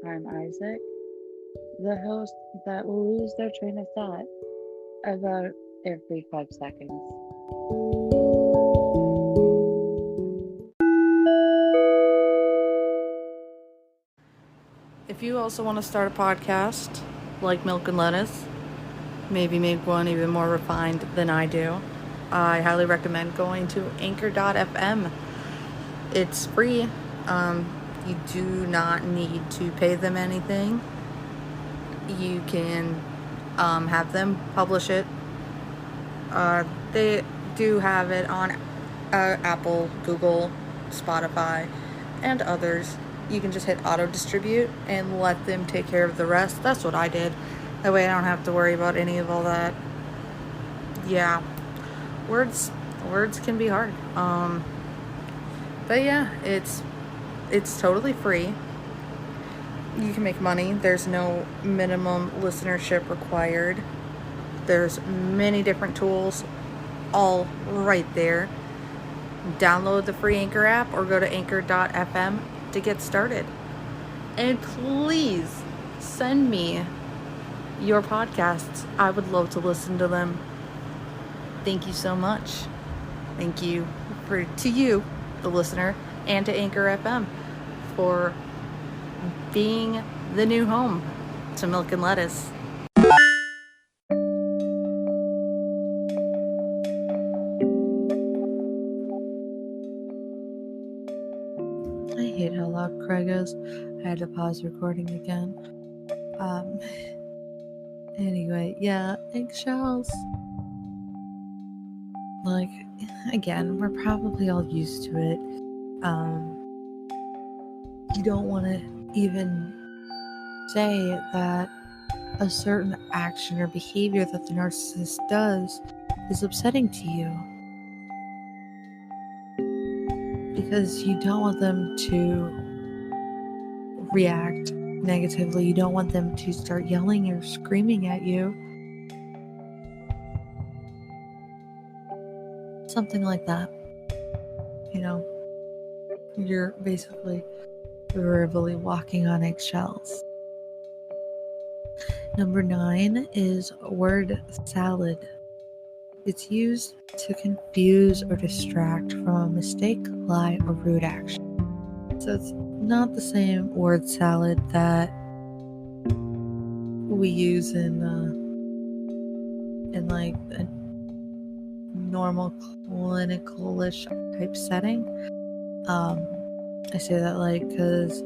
I'm Isaac, the host that will lose their train of thought about every 5 seconds. If you also want to start a podcast like Milk and Lettuce, maybe make one even more refined than I do, I highly recommend going to anchor.fm. It's free. You do not need to pay them anything. You can have them publish it. They do have it on Apple, Google, Spotify, and others. You can just hit auto distribute and let them take care of the rest. That's what I did. That way I don't have to worry about any of all that. Yeah, words can be hard. But yeah, it's totally free. You can make money. There's no minimum listenership required. There's many different tools all right there. Download the free Anchor app or go to anchor.fm to get started. And please send me your podcasts. I would love to listen to them. Thank you so much. Thank you to you, the listener, and to Anchor FM for being the new home to Milk and Lettuce. I hate how loud Craig is. I had to pause recording again. Anyway, yeah, eggshells. Like, again, we're probably all used to it. You don't want to even say that a certain action or behavior that the narcissist does is upsetting to you, because you don't want them to react negatively. You don't want them to start yelling or screaming at you. Something like that. You know, you're basically verbally walking on eggshells. Number 9 is word salad. It's used to confuse or distract from a mistake, lie, or rude action. So it's not the same word salad that we use in like a normal clinical-ish type setting. I say that because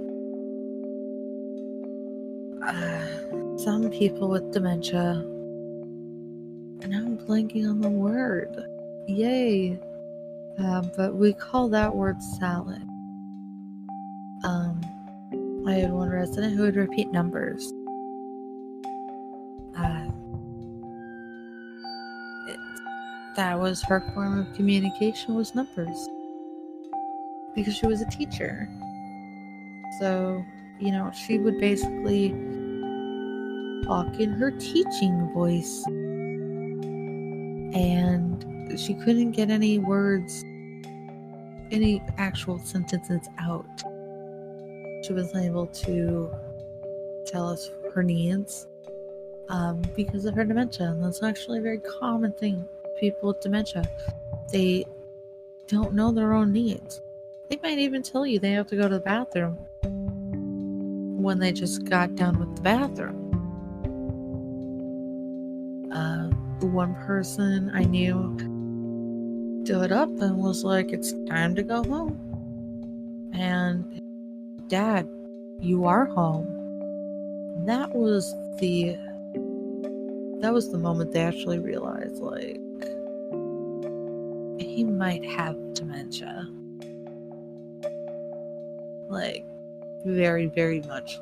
some people with dementia, and I'm blanking on the word, yay, but we call that word salad. I had one resident who would repeat numbers. That was her form of communication, was numbers, because she was a teacher. So, she would basically talk in her teaching voice, and she couldn't get any words, any actual sentences out. She wasn't able to tell us her needs because of her dementia. And that's actually a very common thing. People with dementia, they don't know their own needs. They might even tell you they have to go to the bathroom when they just got done with the bathroom. One person I knew stood up and was like, "It's time to go home." And, "Dad, you are home." And that was the moment they actually realized, like, he might have dementia. Like, very, very much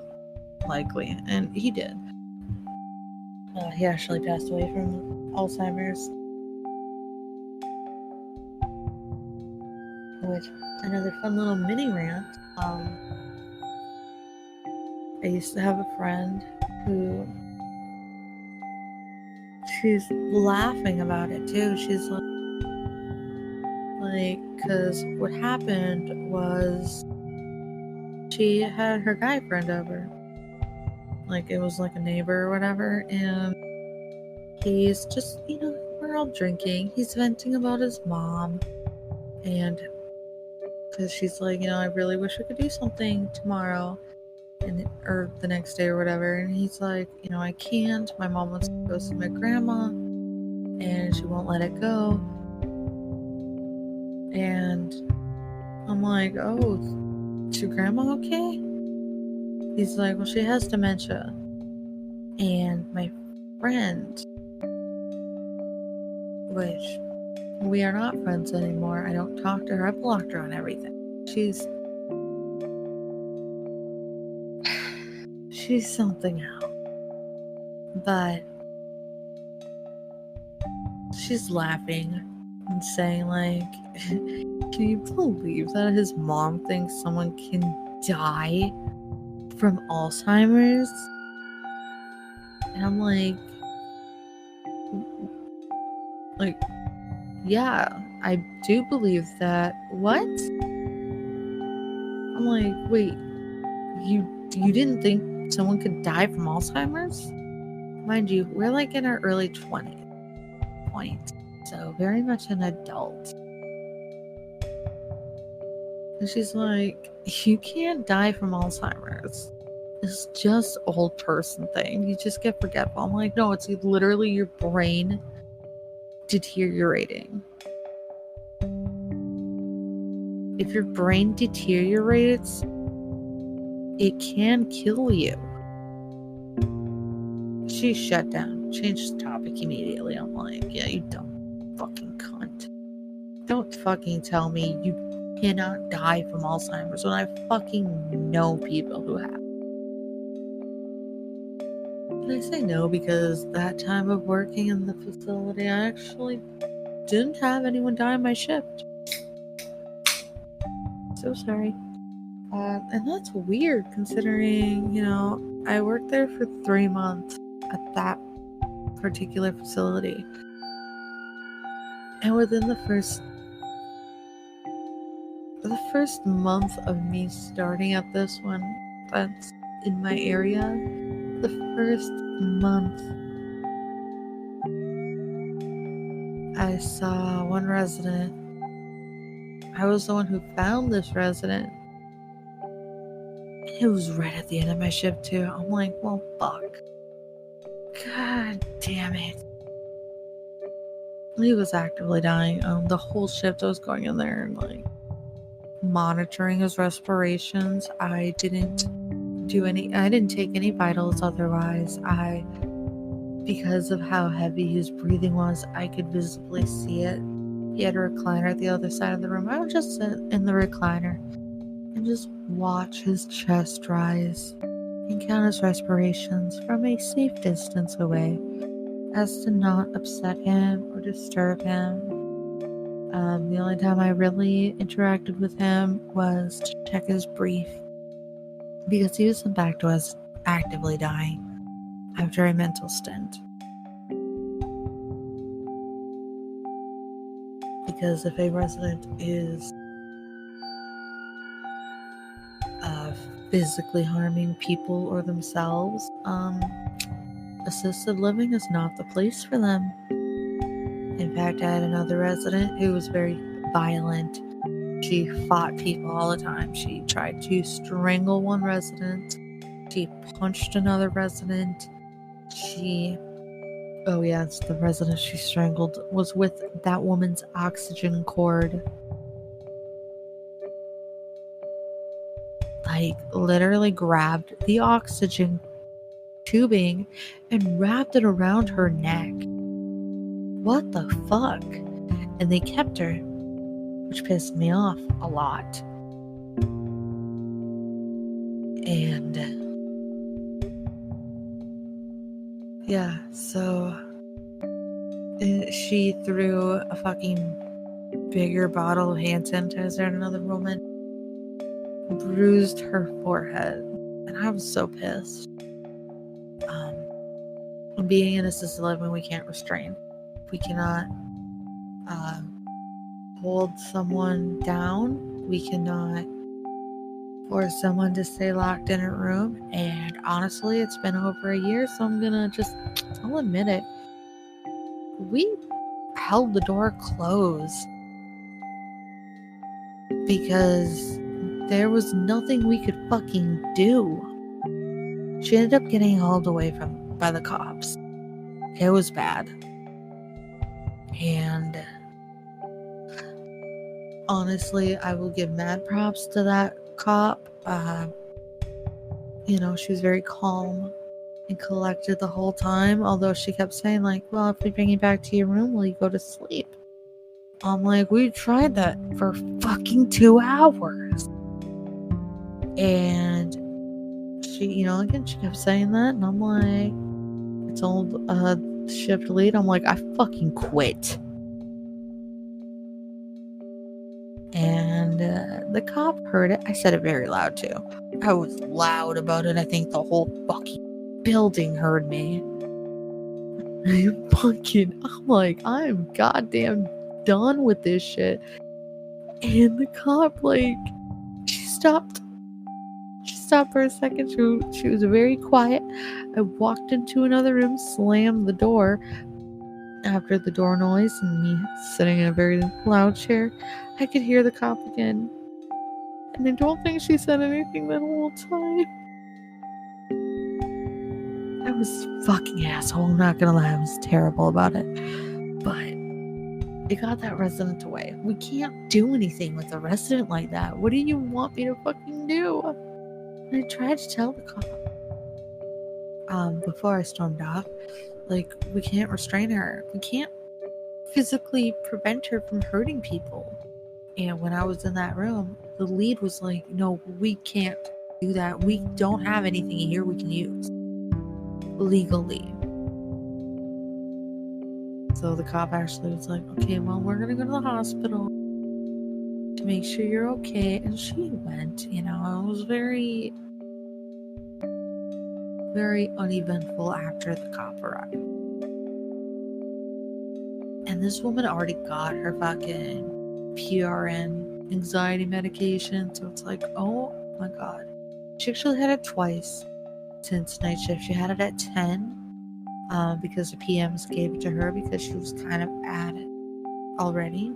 likely. And he did. He actually passed away from Alzheimer's. Which, another fun little mini rant. I used to have a friend who, she's laughing about it too. She's like, because what happened was she had her guy friend over. Like, it was like a neighbor or whatever, and he's just, we're all drinking. He's venting about his mom, and because she's like, I really wish we could do something tomorrow, or the next day or whatever. And he's like, I can't. My mom wants to go see my grandma, and she won't let it go. And I'm like, oh, is your grandma okay? He's like, well, she has dementia. And my friend, which we are not friends anymore. I don't talk to her. I blocked her on everything. She's something else. But she's laughing and saying, like, can you believe that his mom thinks someone can die from Alzheimer's? And I'm like, yeah, I do believe that. What? I'm like, wait, you didn't think someone could die from Alzheimer's? Mind you, we're like in our early 20s point, so very much an adult. And she's like, you can't die from Alzheimer's. It's just old person thing. You just get forgetful. I'm like, no, it's literally your brain deteriorating. If your brain deteriorates, it can kill you. She shut down, changed the topic immediately. I'm like, yeah, you dumb fucking cunt. Don't fucking tell me you cannot die from Alzheimer's when I fucking know people who have. And I say no because that time of working in the facility, I actually didn't have anyone die on my shift. So sorry. And that's weird considering, I worked there for 3 months at that particular facility. And within the first month of me starting at this one that's in my area, the first month I saw one resident. I was the one who found this resident. It was right at the end of my shift too. I'm like, well, fuck. God damn it. He was actively dying. The whole shift I was going in there and like monitoring his respirations. I didn't take any vitals otherwise. Because of how heavy his breathing was, I could visibly see it. He had a recliner at the other side of the room. I would just sit in the recliner and just watch his chest rise and count his respirations from a safe distance away as to not upset him or disturb him. The only time I really interacted with him was to check his brief because he was in fact was actively dying after a mental stint. Because if a resident is physically harming people or themselves, assisted living is not the place for them. In fact, I had another resident who was very violent. She fought people all the time. She tried to strangle one resident. She punched another resident. The resident she strangled was with that woman's oxygen cord. Like, literally grabbed the oxygen tubing and wrapped it around her neck. What the fuck? And they kept her, which pissed me off a lot. And yeah, so she threw a fucking bigger bottle of hand sanitizer at another woman, bruised her forehead, and I was so pissed. Being in assisted living, we can't restrain. We cannot hold someone down. We cannot for someone to stay locked in a room. And honestly, it's been over a year, so I'll admit it. We held the door closed because there was nothing we could fucking do. She ended up getting hauled away by the cops. It was bad. And honestly, I will give mad props to that cop. She was very calm and collected the whole time, although she kept saying, like, well, if we bring you back to your room, will you go to sleep? I'm like, we tried that for fucking 2 hours. And she, again, she kept saying that, and I'm like, I told shift lead, I'm like, I fucking quit. And the cop heard it. I said it very loud too. I was loud about it. I think the whole fucking building heard me. I'm like, I'm goddamn done with this shit. And the cop, like, she stopped for a second. She was very quiet. I walked into another room, slammed the door. After the door noise and me sitting in a very loud chair, I could hear the cop again. And I don't think she said anything that whole time. I was fucking asshole, I'm not gonna lie, I was terrible about it. But it got that resident away. We can't do anything with a resident like that. What do you want me to fucking do? And I tried to tell the cop before I stormed off, like, we can't restrain her. We can't physically prevent her from hurting people. And when I was in that room, the lead was like, no, we can't do that. We don't have anything here we can use legally. So the cop actually was like, okay, well, we're gonna go to the hospital to make sure you're okay. And she went, it was very, very uneventful after the cop arrived. And this woman already got her fucking PRN anxiety medication. So it's like, oh my God. She actually had it twice since night shift. She had it at 10 because the PMs gave it to her because she was kind of at it already.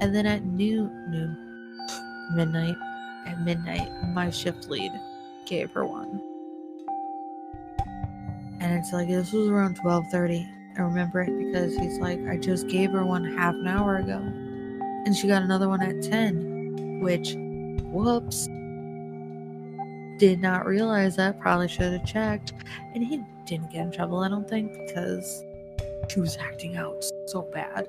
And then at midnight, my shift lead gave her one. And it's like, this was around 12:30. I remember it because he's like, I just gave her one half an hour ago. And she got another one at 10. Which, whoops. Did not realize that. Probably should have checked. And he didn't get in trouble, I don't think, because she was acting out so bad.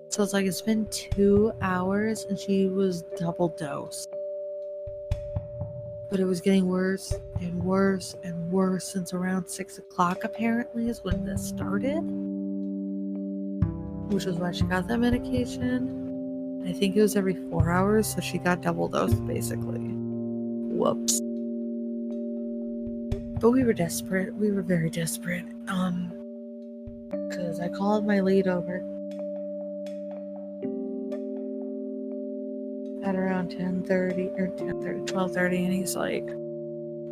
So it's like, it's been 2 hours and she was double dosed. But it was getting worse and worse and worse since around 6 o'clock apparently is when this started. Which is why she got that medication. I think it was every 4 hours, so she got double dosed basically. Whoops. But we were desperate. We were very desperate. Because I called my lead over at around 10:30 or 12:30, and he's like,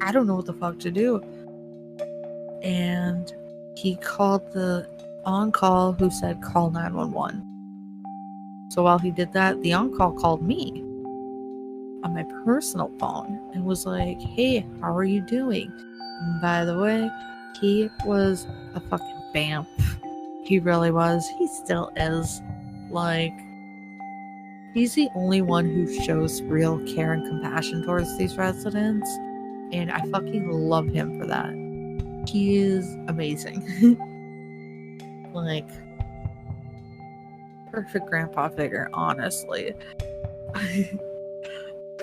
I don't know what the fuck to do. And he called the on-call who said call 911. So while he did that, the on-call called me on my personal phone and was like, hey, how are you doing? And by the way, he was a fucking vamp. He really was. He still is. Like, he's the only one who shows real care and compassion towards these residents, and I fucking love him for that. He is amazing. Like, perfect grandpa figure, honestly.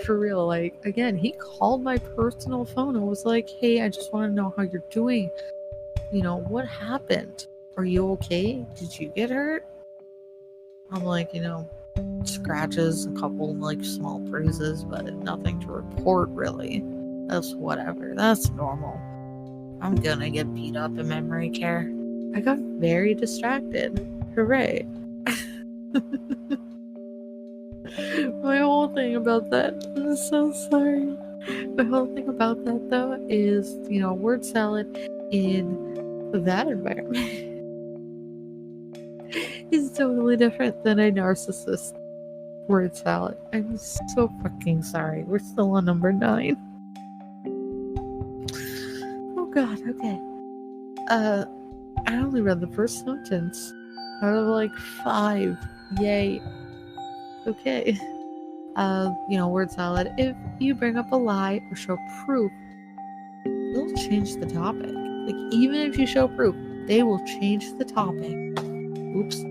For real, like, again, he called my personal phone and was like, hey, I just want to know how you're doing. What happened? Are you okay? Did you get hurt? I'm like, scratches, a couple like small bruises, but nothing to report really. That's whatever. That's normal. I'm gonna get beat up in memory care. I got very distracted. Hooray. My whole thing about that, I'm so sorry. My whole thing about that, though, is, word salad in that environment is totally different than a narcissist word salad. I'm so fucking sorry. We're still on number 9. Oh god, okay. I only read the first sentence out of like 5. Yay. Okay. Word salad. If you bring up a lie or show proof, they'll change the topic. Like, even if you show proof, they will change the topic. Oops.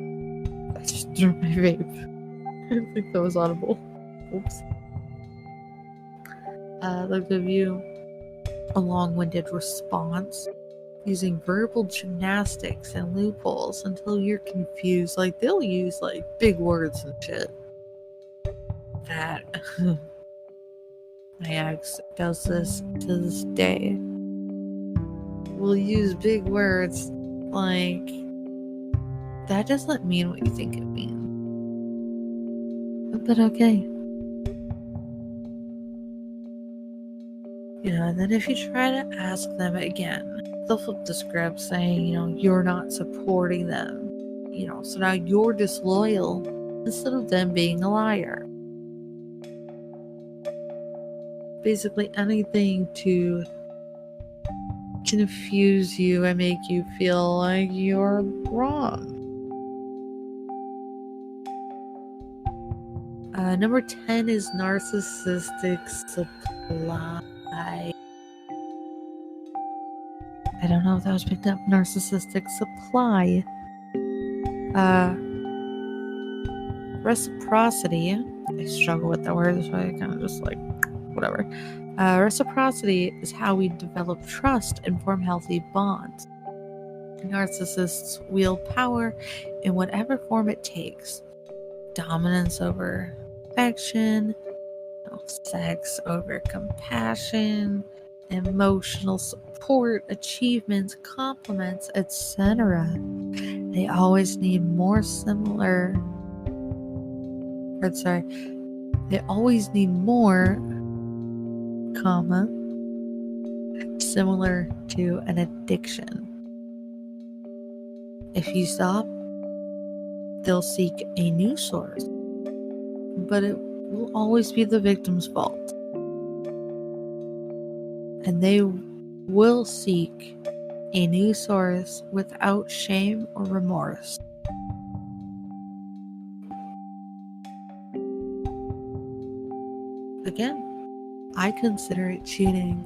I just threw my vape. I think that was audible. Oops. They'll give you a long-winded response using verbal gymnastics and loopholes until you're confused. Like, they'll use like big words and shit. That my ex does this to this day. Will use big words like, that doesn't mean what you think it means. But okay. And then if you try to ask them again, they'll flip the script saying, you're not supporting them. So now you're disloyal instead of them being a liar. Basically anything to confuse you and make you feel like you're wrong. Number 10 is narcissistic supply. I don't know if that was picked up. Narcissistic supply. Reciprocity. I struggle with that word, so I kind of just like, whatever. Reciprocity is how we develop trust and form healthy bonds. Narcissists wield power in whatever form it takes. Dominance over affection, sex over compassion, emotional support, achievements, compliments, etc. They always need more similar to an addiction. If you stop, they'll seek a new source, but it will always be the victim's fault. And they will seek a new source without shame or remorse. Again, I consider it cheating.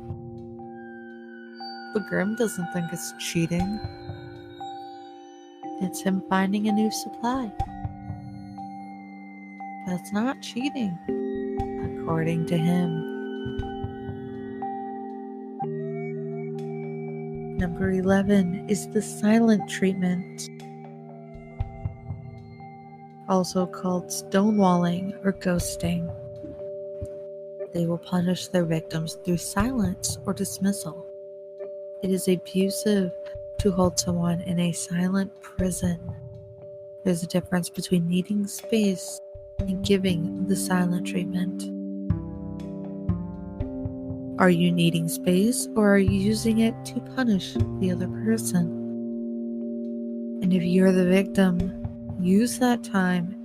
But Grimm doesn't think it's cheating. It's him finding a new supply. That's not cheating, according to him. Number 11 is the silent treatment, also called stonewalling or ghosting. They will punish their victims through silence or dismissal. It is abusive to hold someone in a silent prison. There's a difference between needing space and giving the silent treatment. Are you needing space, or are you using it to punish the other person? And if you're the victim, use that time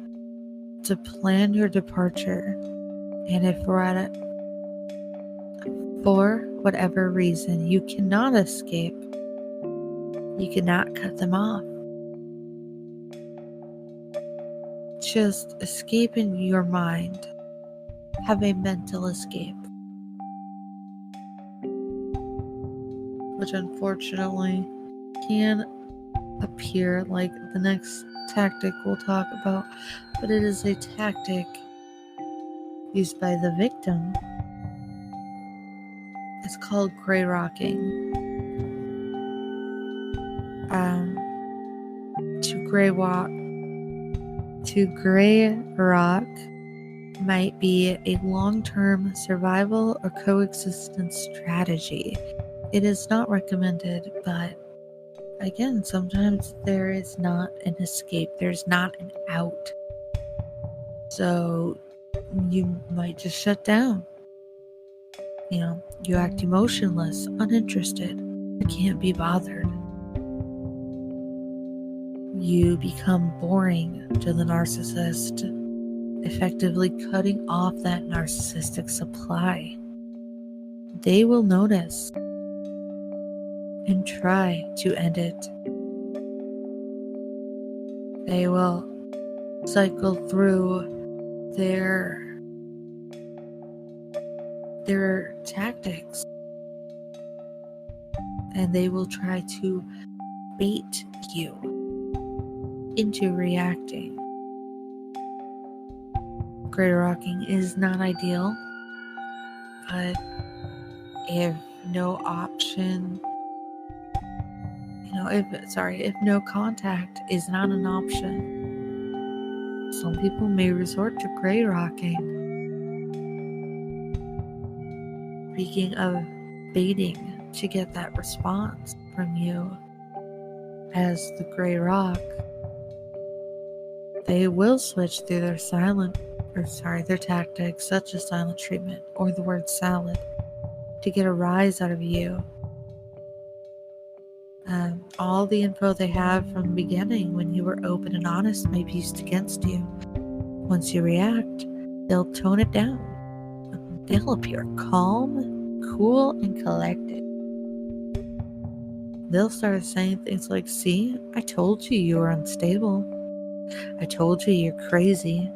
to plan your departure. And if for whatever reason you cannot escape, you cannot cut them off. Just escape in your mind. Have a mental escape. Which unfortunately can appear like the next tactic we'll talk about, but it is a tactic used by the victim. It's called gray rocking. To gray rock might be a long-term survival or coexistence strategy. It is not recommended, but again, sometimes there is not an escape. There's not an out. So you might just shut down. You act emotionless, uninterested, you can't be bothered. You become boring to the narcissist, effectively cutting off that narcissistic supply. They will notice and try to end it. They will cycle through their tactics, and they will try to bait you into reacting. Gray rocking is not ideal, but if no option, if no contact is not an option, some people may resort to gray rocking. Speaking of baiting to get that response from you as the gray rock, they will switch through their their tactics, such as silent treatment or the word salad, to get a rise out of you. All the info they have from the beginning when you were open and honest may be used against you. Once you react, they'll tone it down. They'll appear calm, cool, and collected. They'll start saying things like, "See, I told you were unstable. I told you you're crazy.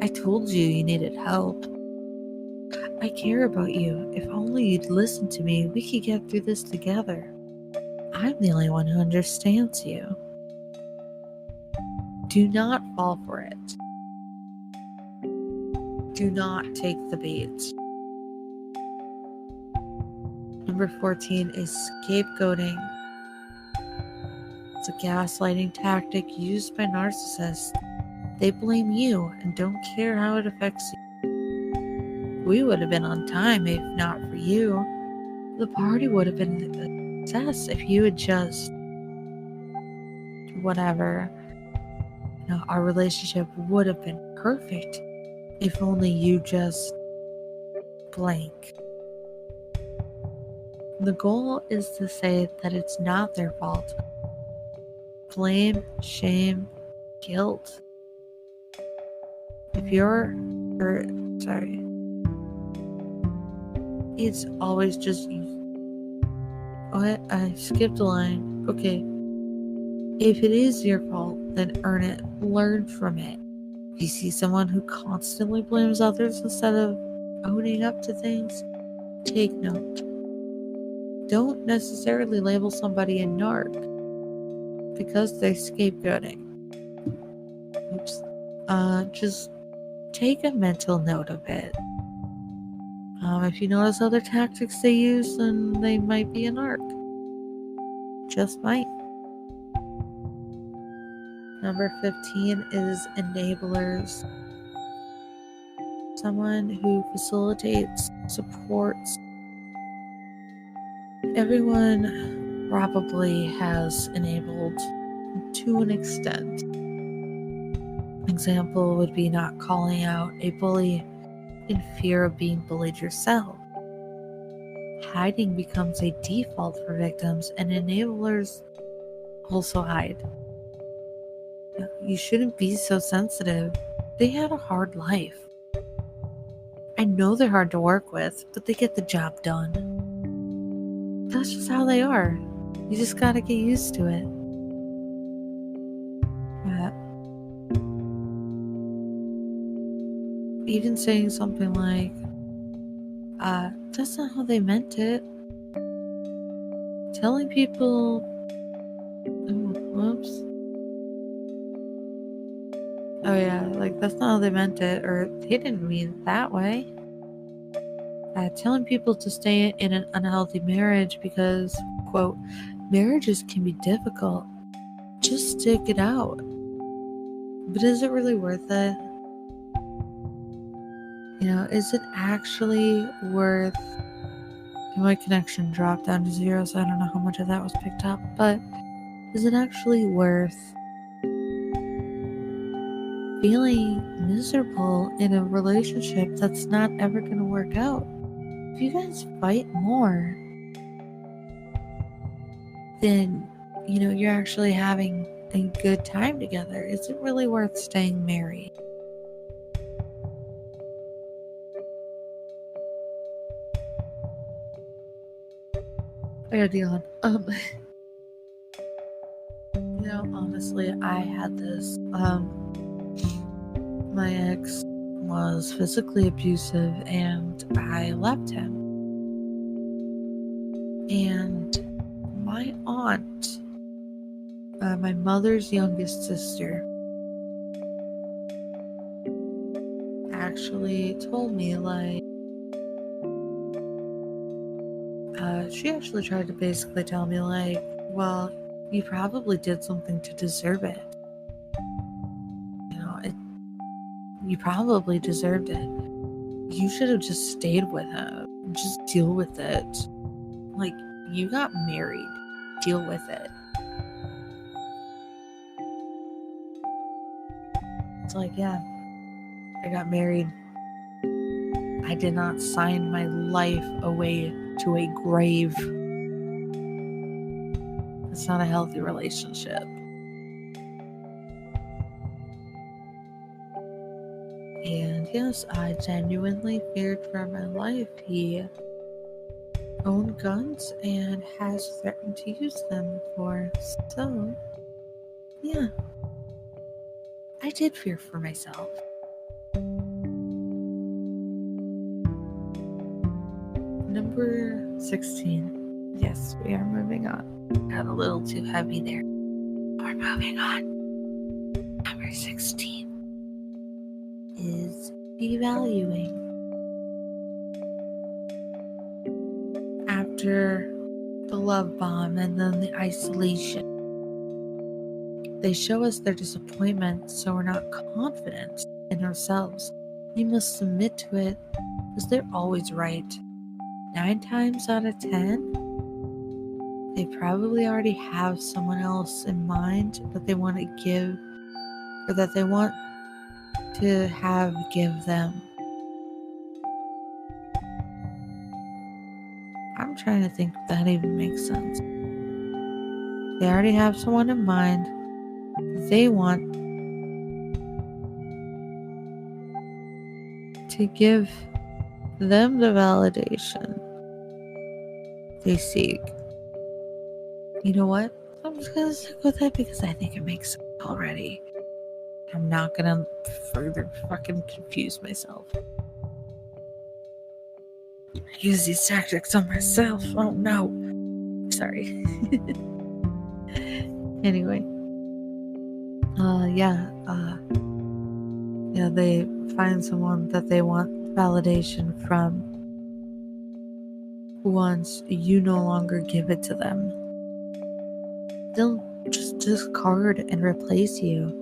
I told you you needed help. I care about you. If only you'd listen to me, we could get through this together. I'm the only one who understands you." Do not fall for it. Do not take the bait. Number 14 is scapegoating. It's a gaslighting tactic used by narcissists. They blame you and don't care how it affects you. "We would have been on time if not for you. The party would have been a success if you had just whatever. Our relationship would have been perfect if only you just blank." The goal is to say that it's not their fault. Blame, shame, guilt. It's always just you. What? I skipped a line. Okay. If it is your fault, then earn it. Learn from it. If you see someone who constantly blames others instead of owning up to things, take note. Don't necessarily label somebody a narc because they're scapegoating. Just take a mental note of it. If you notice other tactics they use, then they might be a narc. Just might. Number 15 is enablers. Someone who facilitates, supports. Everyone probably has enabled to an extent. Example would be not calling out a bully in fear of being bullied yourself. Hiding becomes a default for victims, and enablers also hide. You shouldn't be so sensitive. They had a hard life. I know they're hard to work with, but they get the job done. That's just how they are. You just gotta get used to it. Even saying something like, that's not how they meant it. Telling people, that's not how they meant it, or they didn't mean it that way. Telling people to stay in an unhealthy marriage because, quote, marriages can be difficult. Just stick it out. But is it really worth it? Is it actually worth... My connection dropped down to 0, so I don't know how much of that was picked up, but is it actually worth feeling miserable in a relationship that's not ever going to work out. If you guys fight more, then, you're actually having a good time together. Is it really worth staying married? I gotta deal on. Honestly, I had this, my ex was physically abusive and I left him. And my aunt, my mother's youngest sister, actually told me, she actually tried to basically tell me, well, you probably did something to deserve it. You probably deserved it. You should have just stayed with him. Just deal with it. You got married. Deal with it. It's yeah, I got married. I did not sign my life away to a grave. It's not a healthy relationship. And yes, I genuinely feared for my life. He owned guns and has threatened to use them before. So, yeah, I did fear for myself. Number 16. Yes, we are moving on. Got a little too heavy there. We're moving on. Number 16 is devaluing. After the love bomb and then the isolation, they show us their disappointment, so we're not confident in ourselves. We must submit to it because they're always right. 9 times out of 10, they probably already have someone else in mind that they want to give, or that they want to have give them. I'm trying to think if that even makes sense. They already have someone in mind. They want to give them the validation they seek. You know what? I'm just gonna stick with it because I think it makes sense already. I'm not gonna further fucking confuse myself. I use these tactics on myself. Oh no. Sorry. Anyway. They find someone that they want validation from once you no longer give it to them. They'll just discard and replace you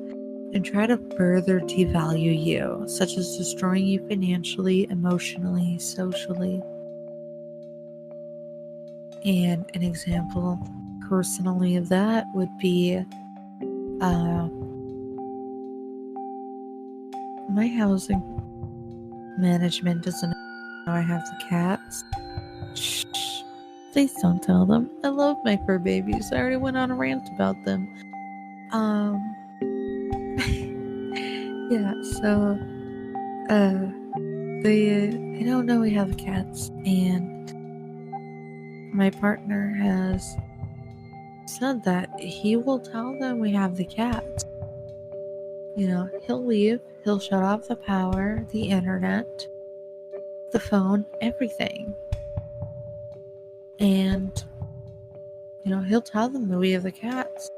and try to further devalue you, such as destroying you financially, emotionally, socially. And an example personally of that would be my housing management doesn't know I have the cats. Shh. Please don't tell them. I love my fur babies. I already went on a rant about them. They don't know we have cats, and my partner has said that he will tell them we have the cats. He'll leave, he'll shut off the power, the internet, the phone, everything. And, he'll tell them that we have the cats.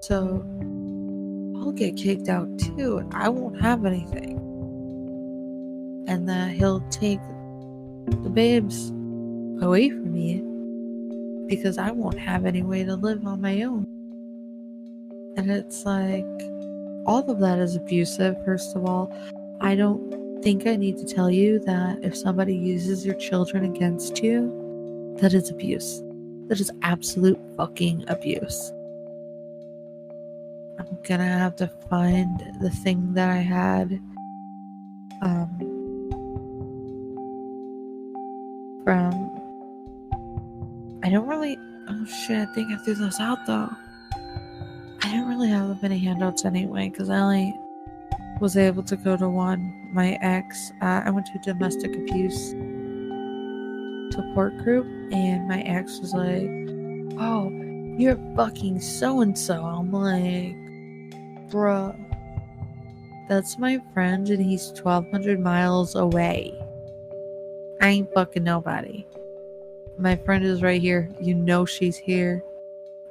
So I'll get kicked out too, and I won't have anything. And that he'll take the babes away from me because I won't have any way to live on my own. And it's all of that is abusive. First of all, I don't think I need to tell you that if somebody uses your children against you, that is abuse. That is absolute fucking abuse. I'm gonna have to find the thing that I had from. I don't really. Oh shit! I think I threw those out though. I didn't really have many handouts anyway because I only was able to go to one. My ex, I went to a domestic abuse support group, and my ex was like, "Oh, you're fucking so and so." I'm like, "Bruh, that's my friend, and he's 1,200 miles away. I ain't fucking nobody. My friend is right here. You know she's here.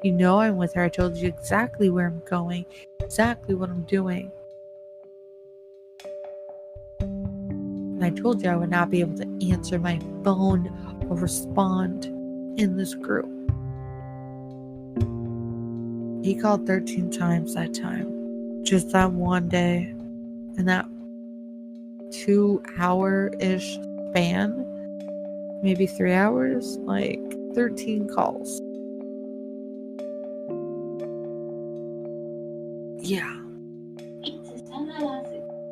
You know I'm with her. I told you exactly where I'm going, exactly what I'm doing. And I told you I would not be able to answer my phone or respond in this group." He called 13 times that time. Just that one day. In that 2-hour-ish span. Maybe 3 hours. Like 13 calls. Yeah.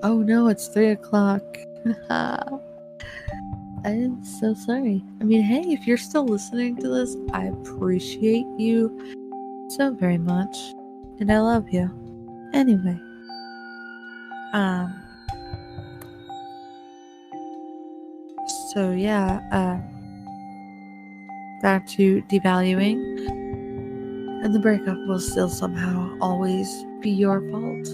Oh no, it's 3 o'clock. I'm so sorry. I mean, hey, if you're still listening to this, I appreciate you so very much. And I love you. Anyway. So yeah, back to devaluing. And the breakup will still somehow always be your fault.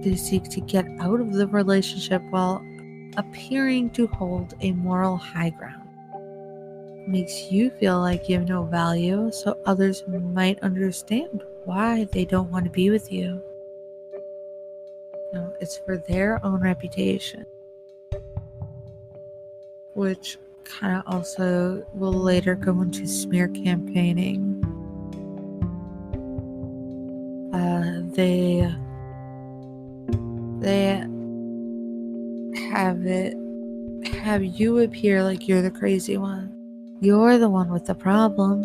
They seek to get out of the relationship while appearing to hold a moral high ground. Makes you feel like you have no value, so others might understand why they don't want to be with you. No, it's for their own reputation. Which kind of also will later go into smear campaigning. They have you appear like you're the crazy one. You're the one with the problem.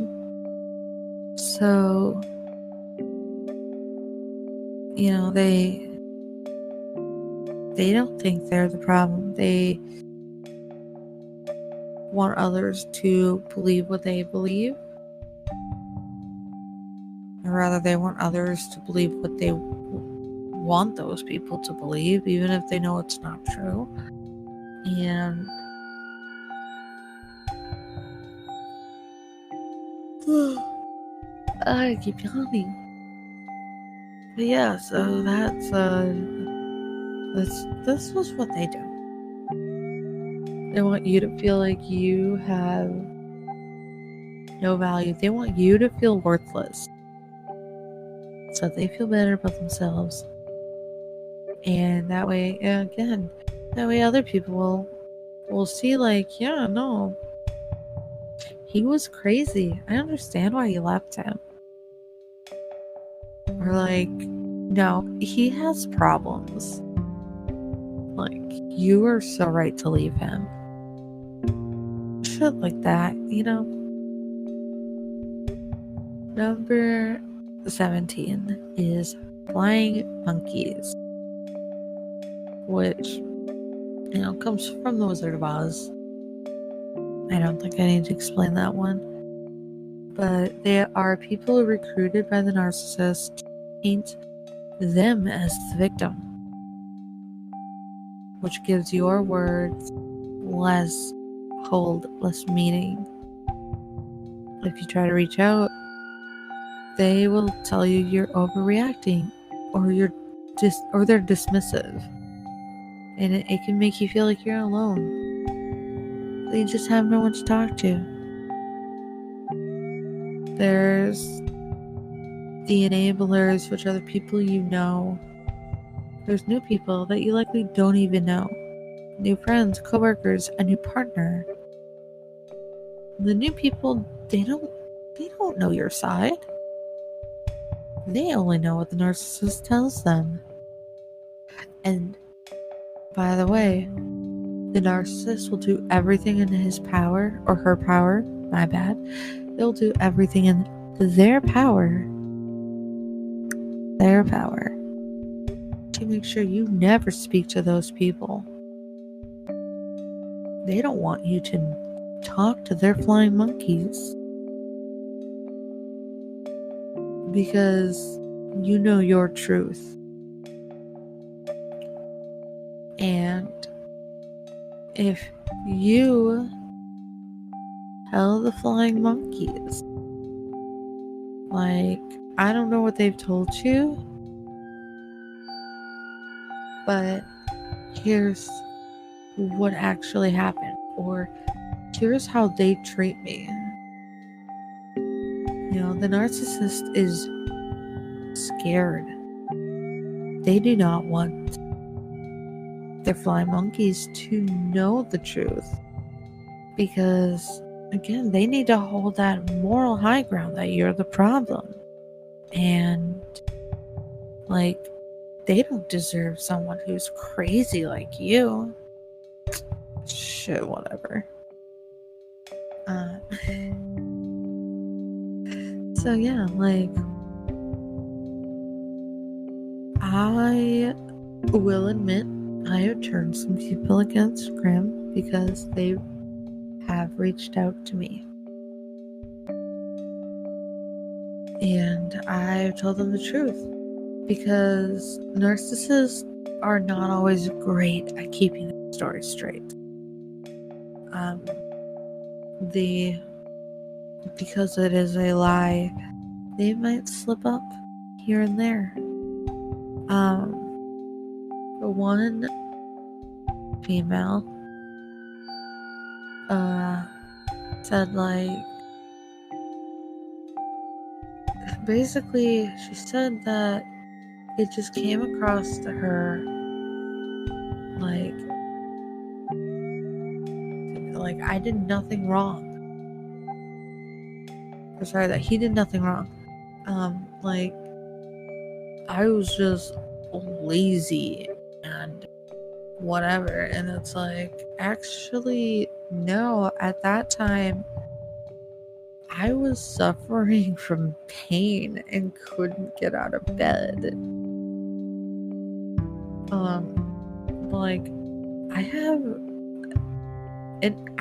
So, you know, they don't think they're the problem. They want others to believe what they believe. Or rather, they want others to believe what they want those people to believe, even if they know it's not true. And I keep yawning. But yeah, so this was what they do. They want you to feel like you have no value. They want you to feel worthless, so they feel better about themselves. And that way, again, other people will see like, yeah, no, he was crazy. I understand why you left him. Or like, no, he has problems. Like, you are so right to leave him. Shit like that, you know? Number 17 is flying monkeys. Which, you know, comes from the Wizard of Oz. I don't think I need to explain that one. But they are people recruited by the narcissist to paint them as the victim, which gives your words less hold, less meaning. If you try to reach out, they will tell you you're overreacting, or they're dismissive, and it can make you feel like you're alone. They just have no one to talk to. There's the enablers, which are the people you know. There's new people that you likely don't even know. New friends, coworkers, a new partner. The new people, they don't know your side. They only know what the narcissist tells them. And by the way, the narcissist will do everything in his power, or her power, my bad. They'll do everything in their power their power to make sure you never speak to those people. They don't want you to talk to their flying monkeys because you know your truth. And if you tell the flying monkeys, like, I don't know what they've told you, but here's what actually happened, or here's how they treat me. You know, the narcissist is scared. They do not want their flying monkeys to know the truth because, again, they need to hold that moral high ground that you're the problem. And, like, they don't deserve someone who's crazy like you. Shit, whatever. So yeah, like, I will admit I have turned some people against Grimm because they have reached out to me. And I've told them the truth because narcissists are not always great at keeping their story straight. Because it is a lie, they might slip up here and there. The one female said, like, basically she said that it just came across to her like I did nothing wrong. Or sorry, that he did nothing wrong. Like, I was just lazy and whatever. And it's like, actually, no, at that time I was suffering from pain and couldn't get out of bed. Like, I have an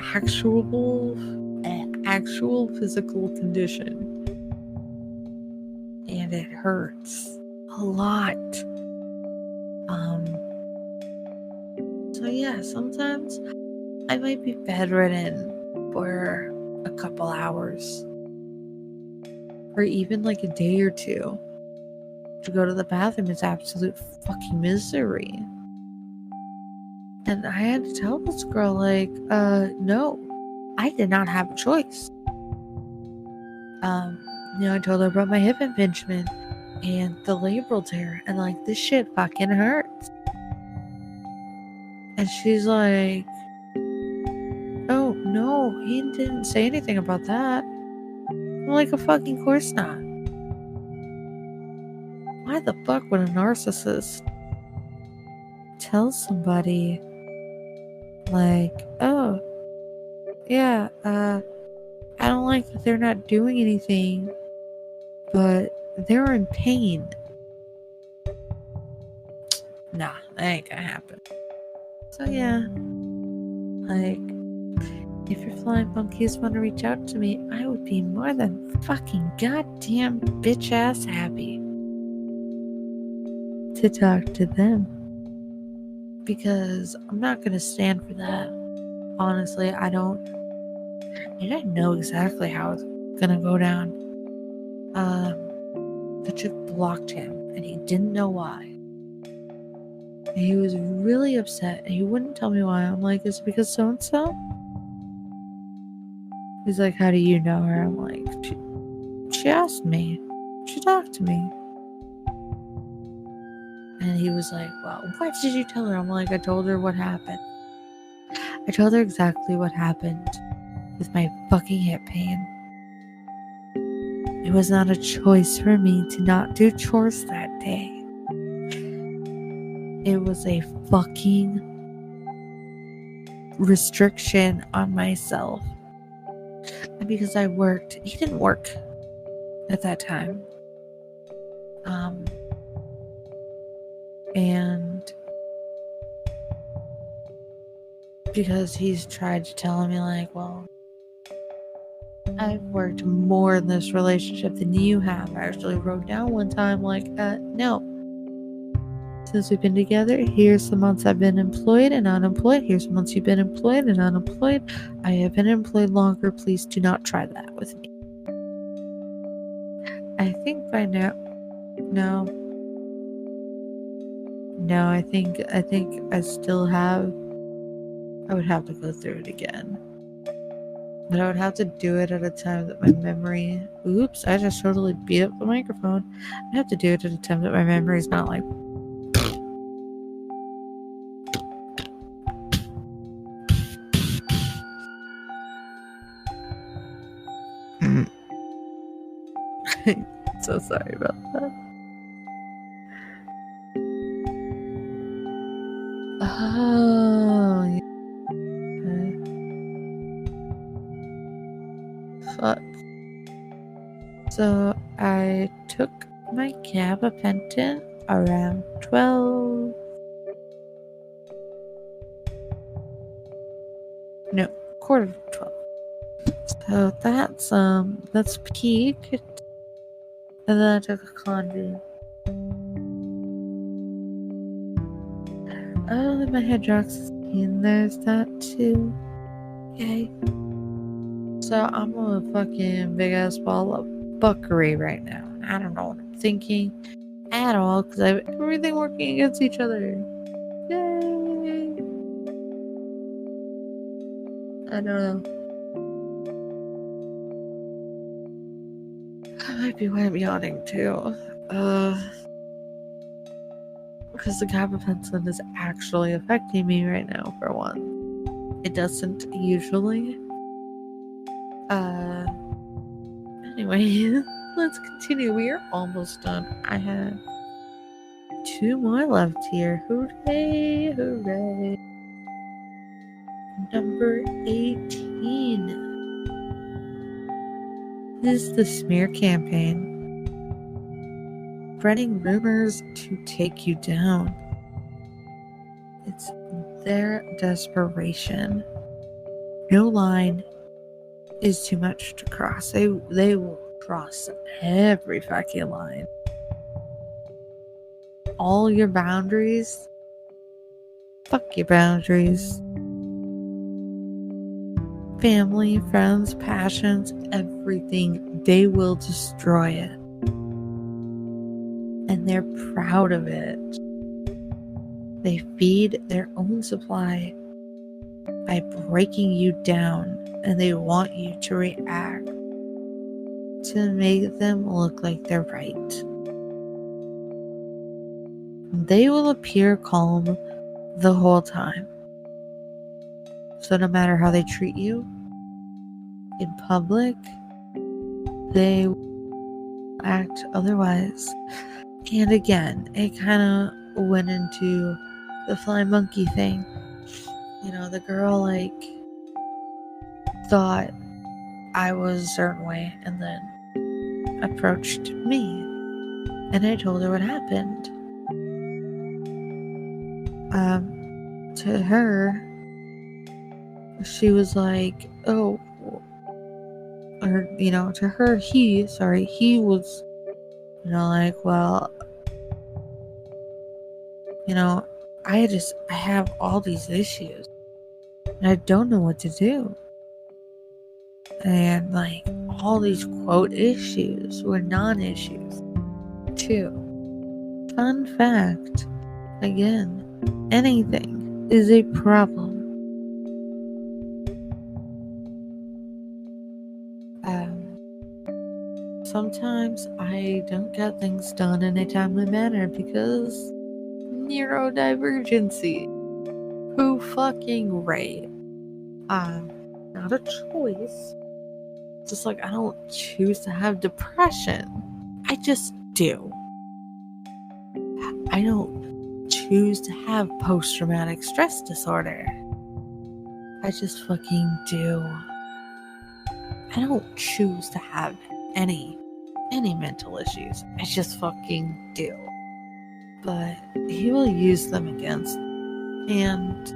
actual physical condition, and it hurts a lot. So yeah, sometimes I might be bedridden for a couple hours, or even like a day or two. To go to the bathroom is absolute fucking misery. And I had to tell this girl, like, no, I did not have a choice. I told her about my hip impingement and the labral tear, and like, this shit fucking hurts. And she's like, oh, no, he didn't say anything about that. I'm like, a fucking course not. Why the fuck would a narcissist tell somebody, like, oh, yeah, I don't like that they're not doing anything, but they're in pain. Nah, that ain't gonna happen. So yeah, like, if your flying monkeys want to reach out to me, I would be more than fucking goddamn bitch ass happy to talk to them. Because I'm not gonna stand for that. Honestly, I didn't know exactly how it's gonna go down. The chick blocked him, and he didn't know why. And he was really upset, and he wouldn't tell me why. I'm like, is it because so-and-so? He's like, how do you know her? I'm like, she asked me. She talked to me. And he was like, well, what did you tell her? I'm like, I told her what happened. I told her exactly what happened with my fucking hip pain. It was not a choice for me to not do chores that day. It was a fucking restriction on myself. And because I worked, he didn't work at that time. And because he's tried to tell me, like, well, I've worked more in this relationship than you have. I actually wrote down one time, like, no. Since we've been together, here's the months I've been employed and unemployed. Here's the months you've been employed and unemployed. I have been employed longer. Please do not try that with me. I think by now, no, I think I still have. I would have to go through it again. But I would have to do it at a time that my memory... Oops, I just totally beat up the microphone. I have to do it at a time that my memory is not like... So sorry about that. Oh, yeah. Fuck. So I took my gabapentin around 12. No, quarter to 12. So that's peak. And then I took a Convy. Oh, then my hydroxyzine, there's that too. Yay. So I'm a fucking big ass ball of buckery right now. I don't know what I'm thinking at all because I have everything working against each other. Yay! I don't know. That might be why I'm yawning too. Because the gabapentin is actually affecting me right now, for one. It doesn't usually. Anyway, let's continue. We are almost done. I have 2 more left here. Hooray, hooray. Number 18 is the smear campaign. Spreading rumors to take you down. It's their desperation. No line is too much to cross. They will cross every fucking line. All your boundaries. Fuck your boundaries. Family, friends, passions, everything. They will destroy it. And they're proud of it. They feed their own supply by breaking you down, and they want you to react to make them look like they're right. They will appear calm the whole time. So no matter how they treat you in public, they act otherwise. And again, it kind of went into the fly monkey thing. You know, the girl thought I was a certain way and then approached me, and I told her what happened. To her, she was like, oh, or, to her, he was, like, well, I have all these issues and I don't know what to do. And all these quote issues were non-issues too. Fun fact, again, anything is a problem. Sometimes I don't get things done in a timely manner because neurodivergency. Who fucking right? Not a choice. Just I don't choose to have depression. I just do. I don't choose to have post-traumatic stress disorder. I just fucking do. I don't choose to have any mental issues. I just fucking do. but he will use them against, and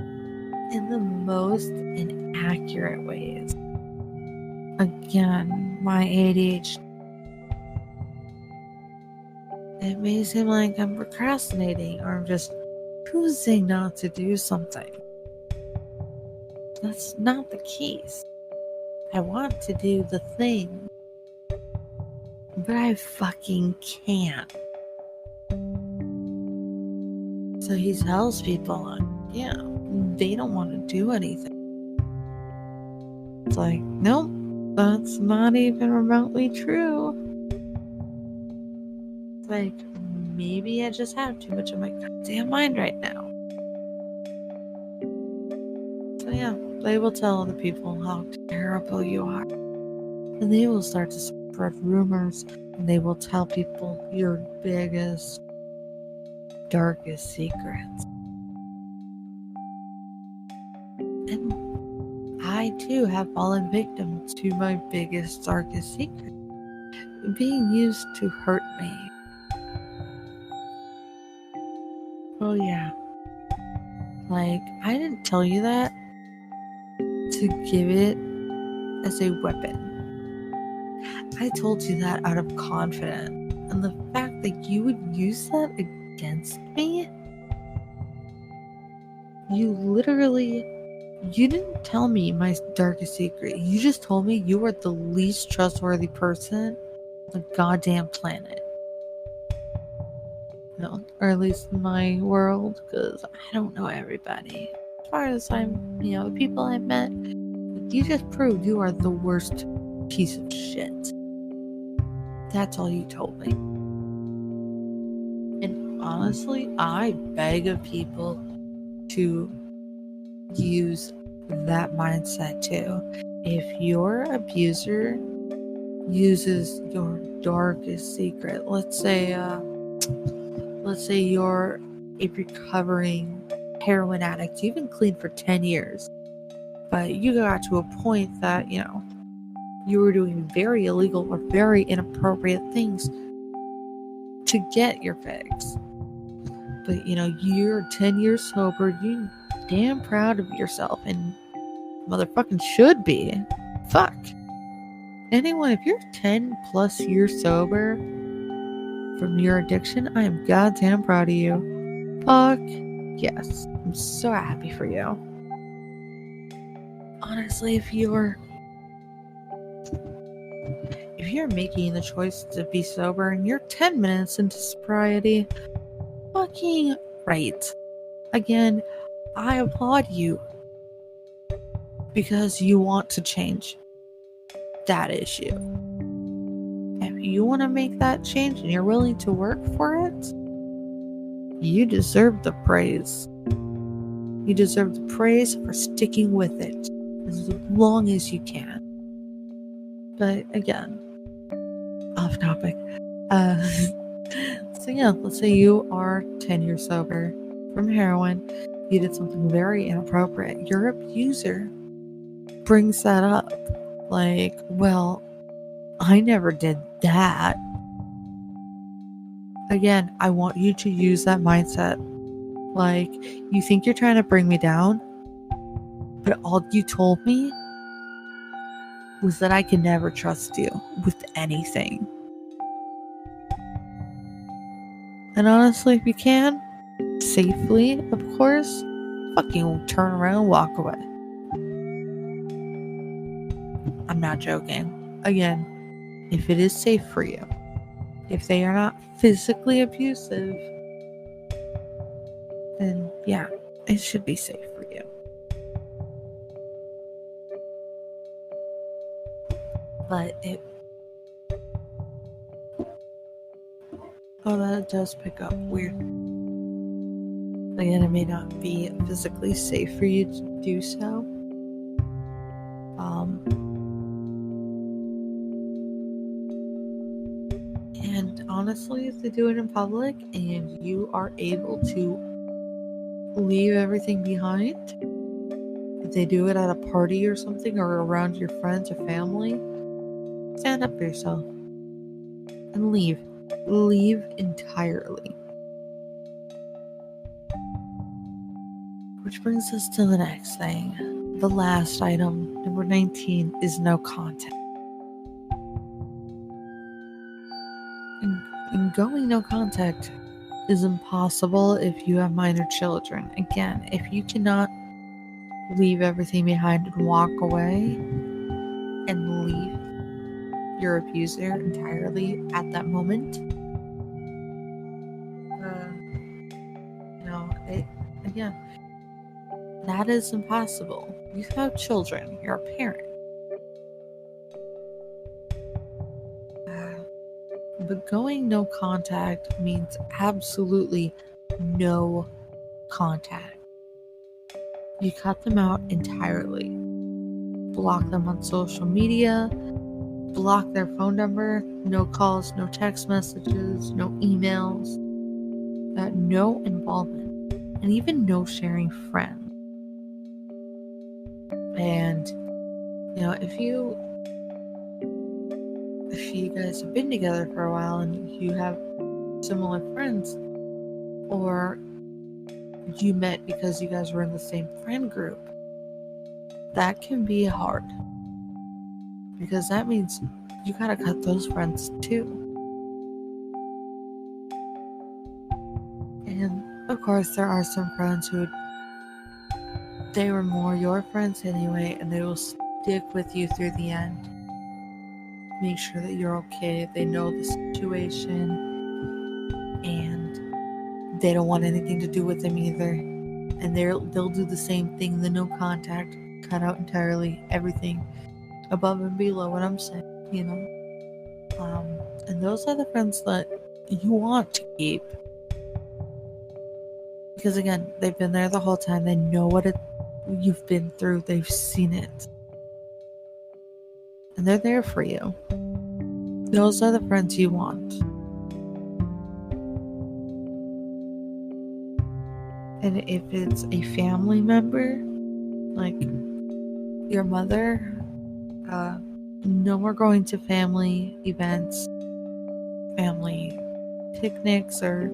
in the most inaccurate ways. Again, my ADHD. It may seem like I'm procrastinating or I'm just choosing not to do something. That's not the case. I want to do the thing, but I fucking can't. So he tells people, yeah, they don't want to do anything. It's like, nope, that's not even remotely true. It's like, maybe I just have too much of my goddamn mind right now. So yeah, they will tell other people how terrible you are. And they will start to spread rumors. And they will tell people your biggest, darkest secrets. And I too have fallen victim to my biggest, darkest secret. Being used to hurt me. Oh yeah. Like, I didn't tell you that to give it as a weapon. I told you that out of confidence. And the fact that you would use that against me? You didn't tell me my darkest secret. You just told me you were the least trustworthy person on the goddamn planet. No, or at least in my world, because I don't know everybody. As far as the people I've met, you just proved you are the worst piece of shit. That's all you told me. And honestly, I beg of people to use that mindset too. If your abuser uses your darkest secret, let's say you're a recovering heroin addict, you've been clean for 10 years, but you got to a point that, you were doing very illegal or very inappropriate things to get your fix. But, you're 10 years sober, you're damn proud of yourself, and motherfucking should be. Fuck. Anyone, if you're 10 plus years sober from your addiction, I am goddamn proud of you. Fuck yes. I'm so happy for you. Honestly, if you're making the choice to be sober and you're 10 minutes into sobriety, fucking right. Again, I applaud you because you want to change that issue. If you want to make that change and you're willing to work for it, you deserve the praise. You deserve the praise for sticking with it as long as you can. But again, off topic. So yeah, let's say you are 10 years sober from heroin. You did something very inappropriate. Your abuser brings that up. Like, well, I never did that. Again, I want you to use that mindset. Like, you think you're trying to bring me down, but all you told me was that I can never trust you with anything. And honestly, if you can, safely, of course, fucking turn around and walk away. I'm not joking. Again, if it is safe for you, if they are not physically abusive, then yeah, it should be safe for you. But that does pick up weird. Again, it may not be physically safe for you to do so. And honestly, if they do it in public and you are able to leave everything behind, if they do it at a party or something or around your friends or family, stand up for yourself and leave. Leave entirely. Which brings us to the next thing. The last item, number 19, is no contact. And going no contact is impossible if you have minor children. Again, if you cannot leave everything behind and walk away and leave your abuser entirely at that moment, again, that is impossible. You have children, you're a parent. But going no contact means absolutely no contact. You cut them out entirely. Block them on social media, block their phone number, no calls, no text messages, no emails, no involvement, and even no sharing friends. And, if you guys have been together for a while and you have similar friends, or you met because you guys were in the same friend group, that can be hard, because that means you gotta cut those friends too. And of course, there are some friends who they were more your friends anyway, and they will stick with you through the end. Make sure that you're okay. They know the situation, and they don't want anything to do with them either. And they'll do the same thing, the no contact, cut out entirely everything above and below what I'm saying, and those are the friends that you want to keep, because again, they've been there the whole time. They know what you've been through. They've seen it, and they're there for you. Those are the friends you want. And if it's a family member, like your mother, no more going to family events, family picnics, or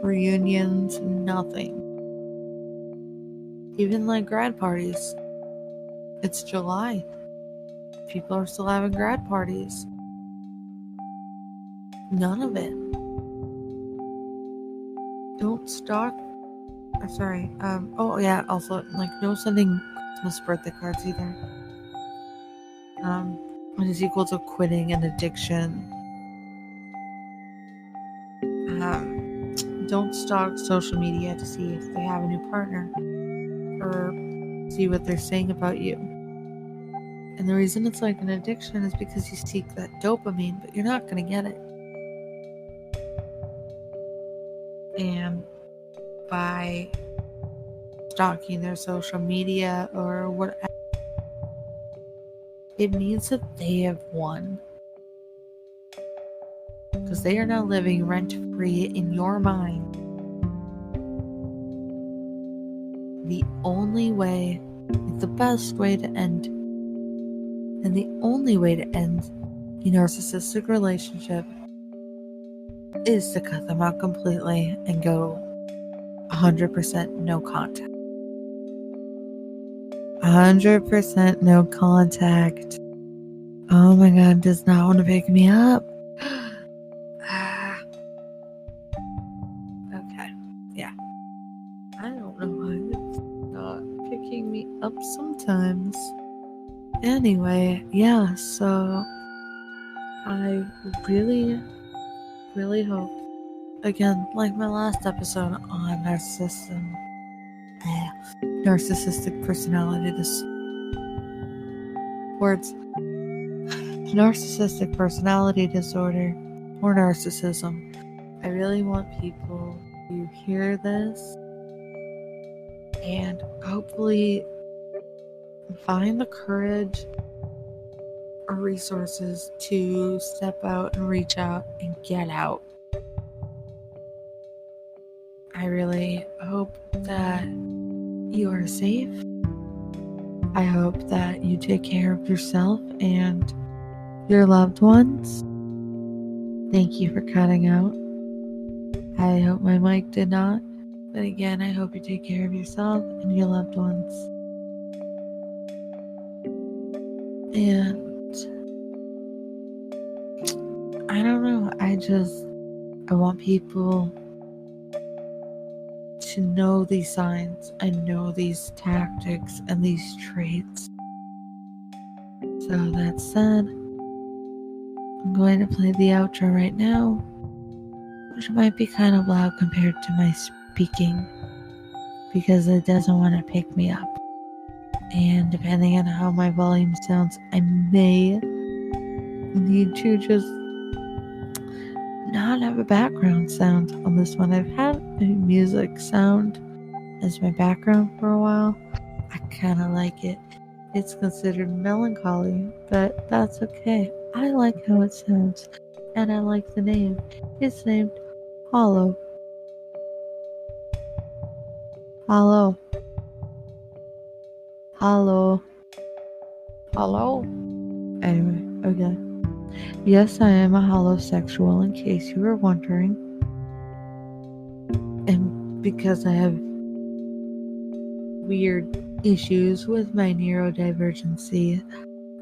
reunions. Nothing. Even like grad parties. It's July. People are still having grad parties. None of it. Don't stalk. Also, no sending Christmas birthday cards either. It is equal to quitting an addiction. Don't stalk social media to see if they have a new partner or see what they're saying about you. And the reason it's like an addiction is because you seek that dopamine, but you're not going to get it. And by stalking their social media or whatever, it means that they have won. Because they are now living rent-free in your mind. The only way, the best way to end, and the only way to end a narcissistic relationship is to cut them out completely and go 100% no contact. 100% no contact. Oh my God, does not want to pick me up. Okay, yeah. I don't know why it's not picking me up sometimes. Anyway, yeah, so I really, really hope, again, like my last episode on narcissistic personality narcissistic personality disorder or narcissism. I really want people to hear this and hopefully find the courage or resources to step out and reach out and get out. I really hope that you are safe. I hope that you take care of yourself and your loved ones. Thank you for cutting out. I hope my mic did not. But again, I hope you take care of yourself and your loved ones. And I don't know, I want people to know these signs and know these tactics and these traits. So that said, I'm going to play the outro right now, which might be kind of loud compared to my speaking because it doesn't want to pick me up. And depending on how my volume sounds, I may need to just not have a background sound on this one. I've had a music sound as my background for a while. I kind of like it. It's considered melancholy, but that's okay. I like how it sounds, and I like the name. It's named Hollow. Hollow. Hollow. Hollow. Anyway, okay. Yes, I am a holosexual, in case you were wondering. And because I have weird issues with my neurodivergency,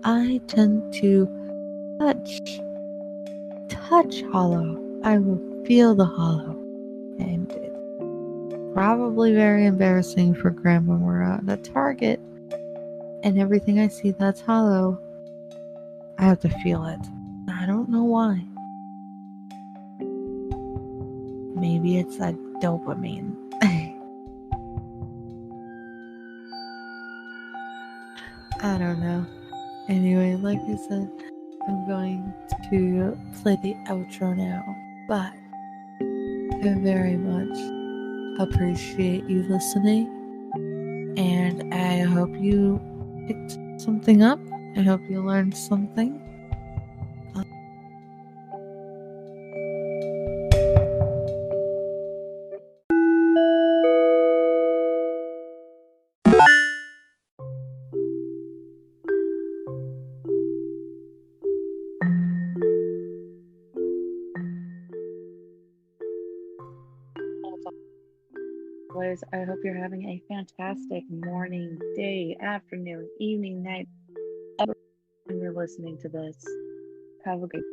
I tend to touch hollow. I will feel the hollow. And it's probably very embarrassing for Grandma when we're at a Target and everything I see that's hollow, I have to feel it. I don't know why. Maybe it's that dopamine. I don't know. Anyway, like I said, I'm going to play the outro now, but I very much appreciate you listening, and I hope you picked something up. I hope you learned something. Boys, I hope you're having a fantastic morning, day, afternoon, evening, night, when you're listening to this. Have a great